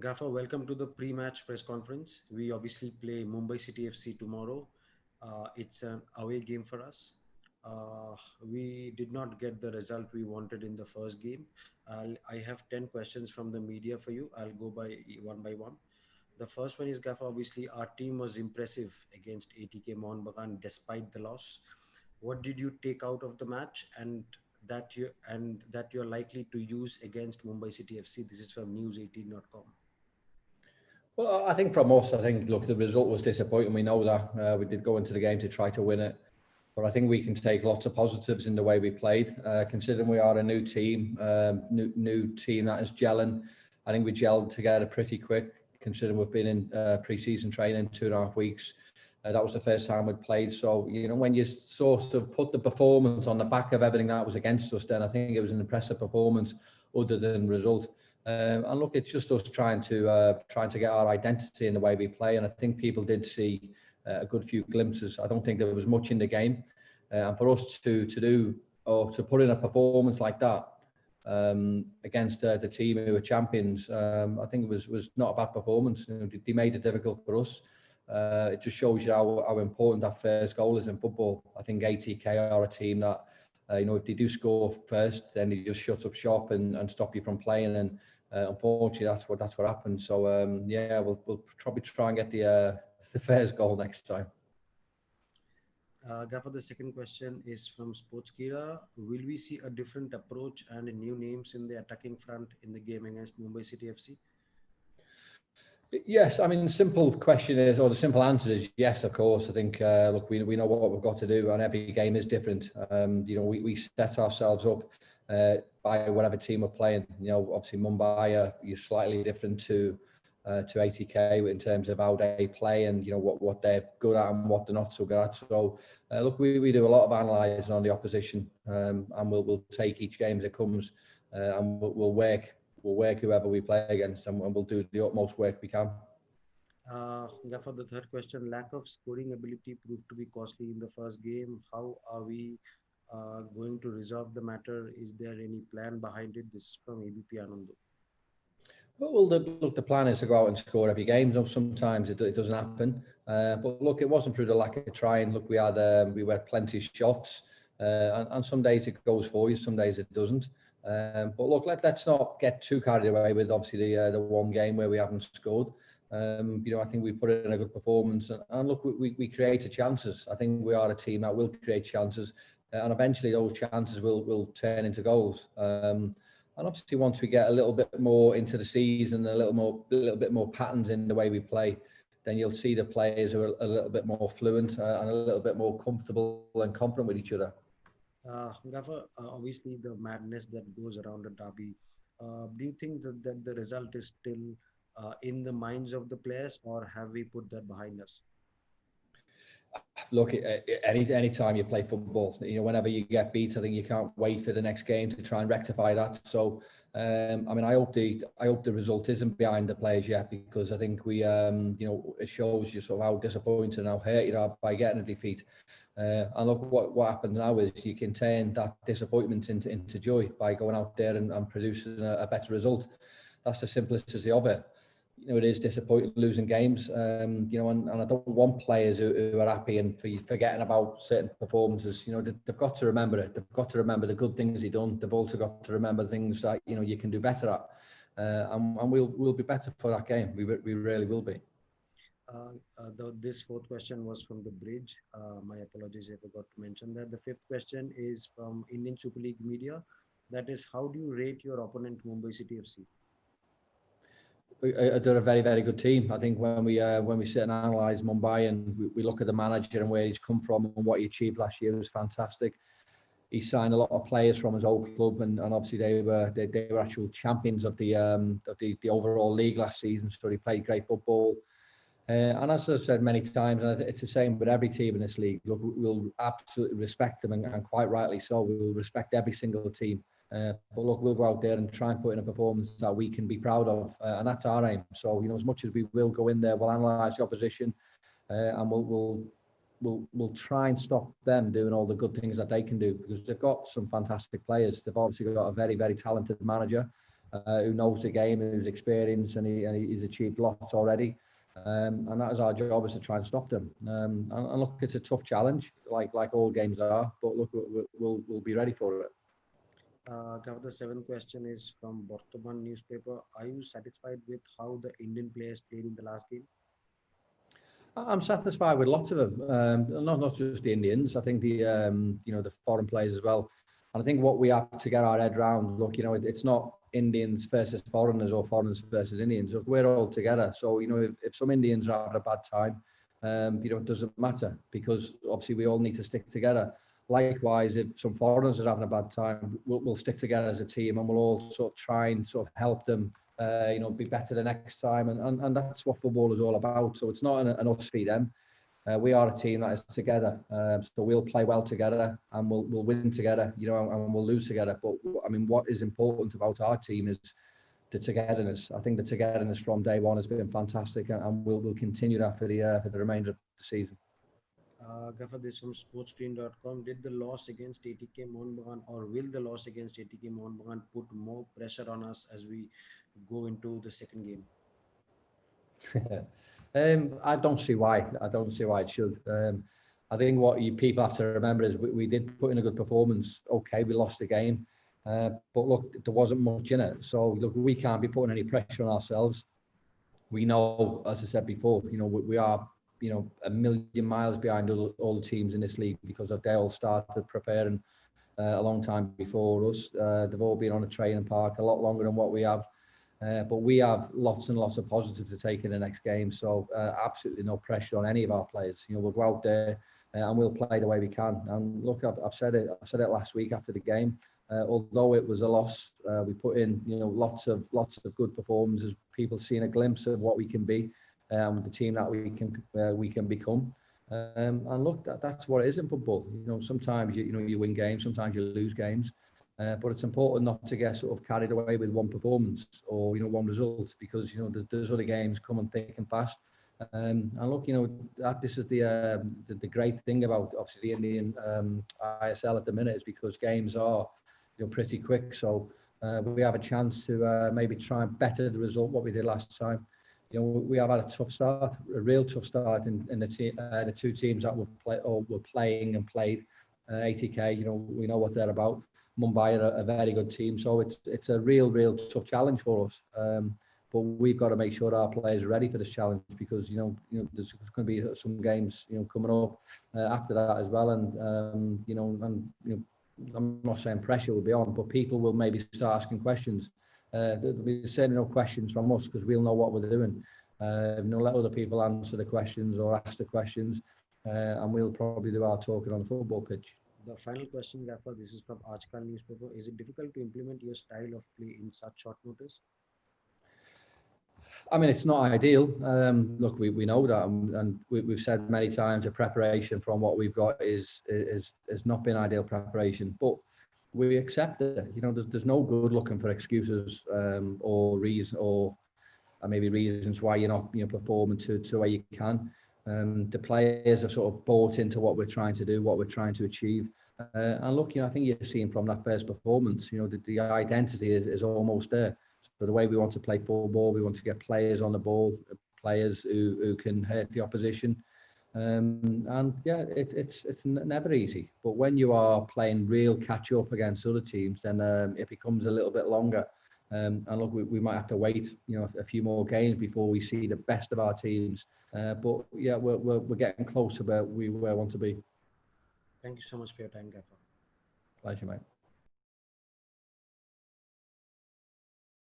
Gaffer, welcome to the pre-match press conference. We obviously play Mumbai City FC tomorrow. It's an away game for us. We did not get the result we wanted in the first game. I have 10 questions from the media for you. I'll go by one. The first one is Gaffer. Obviously, our team was impressive against ATK Mohun Bagan despite the loss. What did you take out of the match, and that you're likely to use against Mumbai City FC? This is from news18.com. Well, I think from us, look, the result was disappointing. We know that. We did go into the game to try to win it. But I think we can take lots of positives in the way we played. Considering we are a new team, new team that is gelling, I think we gelled together pretty quick, considering we've been in pre-season training 2.5 weeks. That was the first time we'd played. So, when you sort of put the performance on the back of everything that was against us, then I think it was an impressive performance other than result. And look, it's just us trying to get our identity in the way we play. And I think people did see a good few glimpses. I don't think there was much in the game. And for us to do or to put in a performance like that against the team who were champions, I think it was not a bad performance. They made it difficult for us. It just shows you how important that first goal is in football. I think ATK are a team that, if they do score first, then they just shut up shop and stop you from playing. And unfortunately, that's what happened. So we'll probably try and get the first goal next time. Gaffer, the second question is from Sportskira. Will we see a different approach and new names in the attacking front in the game against Mumbai City FC? Yes, I mean, the simple answer is yes, of course. I think, look, we know what we've got to do, and every game is different. We set ourselves up by whatever team we're playing. Obviously Mumbai are slightly different to ATK in terms of how they play and what they're good at and what they're not so good at. So look, we do a lot of analysing on the opposition, and we'll take each game as it comes, and we'll work whoever we play against, and we'll do the utmost work we can. For the third question, lack of scoring ability proved to be costly in the first game. How are we going to resolve the matter? Is there any plan behind it? This is from ABP Anando. Well, the plan is to go out and score every game. Sometimes it doesn't happen. But look, it wasn't through the lack of trying. Look, we had plenty of shots, and some days it goes for you, some days it doesn't. But look, let's not get too carried away with obviously the one game where we haven't scored. I think we put in a good performance, and look, we created chances. I think we are a team that will create chances, and eventually those chances will turn into goals. And obviously, once we get a little bit more into the season, a little bit more patterns in the way we play, then you'll see the players are a little bit more fluent and a little bit more comfortable and confident with each other. Gaffer, obviously the madness that goes around a derby. Do you think that the result is still in the minds of the players, or have we put that behind us? Look, any time you play football, whenever you get beat, I think you can't wait for the next game to try and rectify that. So, I hope the result isn't behind the players yet, because I think it shows you sort of how disappointed and how hurt you are by getting a defeat. And look, what happens now is you can turn that disappointment into joy by going out there and producing a better result. That's the simplicity of it. It is disappointing losing games, and I don't want players who are happy and forgetting about certain performances. They've got to remember it. They've got to remember the good things they've done. They've also got to remember things that you can do better at, and we'll be better for that game. We really will be. This fourth question was from the bridge. My apologies, I forgot to mention that. The fifth question is from Indian Super League Media. That is, how do you rate your opponent, Mumbai City FC? They're a very, very good team. I think when we sit and analyse Mumbai and we look at the manager and where he's come from and what he achieved last year, was fantastic. He signed a lot of players from his old club, and obviously they were actual champions of the overall league last season. So he played great football. And as I've said many times, and it's the same with every team in this league, look, we'll absolutely respect them, and quite rightly so. We will respect every single team. But look, we'll go out there and try and put in a performance that we can be proud of, and that's our aim. So, as much as we will go in there, we'll analyse the opposition, and we'll try and stop them doing all the good things that they can do, because they've got some fantastic players. They've obviously got a very, very talented manager, who knows the game, who's experienced, and he's achieved lots already. And that is our job, is to try and stop them. And look, it's a tough challenge, like all games are. But look, we'll be ready for it. The seventh question is from Bortoman newspaper. Are you satisfied with how the Indian players played in the last game? I'm satisfied with lots of them, not just the Indians. I think the foreign players as well. And I think what we have to get our head around, look, it's not Indians versus foreigners or foreigners versus Indians. Look, we're all together. So, if some Indians are having a bad time, it doesn't matter, because obviously we all need to stick together. Likewise, if some foreigners are having a bad time, we'll stick together as a team, and we'll all sort of try and sort of help them, be better the next time. And that's what football is all about. So it's not an us v them. We are a team that is together. So we'll play well together, and we'll win together, and we'll lose together. But I mean, what is important about our team is the togetherness. I think the togetherness from day one has been fantastic, and we'll continue that for the remainder of the season. Gaffer, this from sportscreen.com. Did the loss against ATK Mohun Bagan, or will the loss against ATK Mohun Bagan put more pressure on us as we go into the second game? I don't see why. I don't see why it should. I think what people have to remember is we did put in a good performance. Okay, we lost the game, but look, there wasn't much in it. So look, we can't be putting any pressure on ourselves. We know, as I said before, we are, a million miles behind all the teams in this league, because they all started preparing a long time before us. They've all been on a training park a lot longer than what we have. But we have lots and lots of positives to take in the next game. So absolutely no pressure on any of our players. We'll go out there and we'll play the way we can. And look, I've said it last week after the game. Although it was a loss, we put in lots of good performances. People seeing a glimpse of what we can be, the team that we can become. And look, that's what it is in football. Sometimes you win games, sometimes you lose games. But it's important not to get sort of carried away with one performance or one result, because there's other games coming thick and fast. And look, this is the great thing about obviously the Indian ISL at the minute, is because games are pretty quick. So we have a chance to maybe try and better the result what we did last time. We have had a tough start, a real tough start in the two teams that were playing and played. ATK, we know what they're about. Mumbai are a very good team, so it's a real tough challenge for us. But we've got to make sure our players are ready for this challenge, because there's going to be some games coming up after that as well, and I'm not saying pressure will be on, but people will maybe start asking questions. There'll be certainly no questions from us, because we'll know what we're doing. Let other people answer the questions or ask the questions, and we'll probably do our talking on the football pitch. The final question, Gaffer, this is from Ajkal newspaper. Is it difficult to implement your style of play in such short notice? I mean, it's not ideal. Look, we know that, and we've said many times the preparation from what we've got is not been ideal preparation, but we accept it. There's no good looking for excuses or reason, or maybe reasons why you're not performing to where you can. The players have sort of bought into what we're trying to do, what we're trying to achieve. And look, I think you're seeing from that first performance, the identity is almost there. So the way we want to play football, we want to get players on the ball, players who can hurt the opposition. And yeah, it's never easy. But when you are playing real catch up against other teams, then it becomes a little bit longer. And look, we might have to wait, a few more games before we see the best of our teams. But yeah, we're getting closer where we want to be. Thank you so much for your time, Gaffer. Pleasure, mate.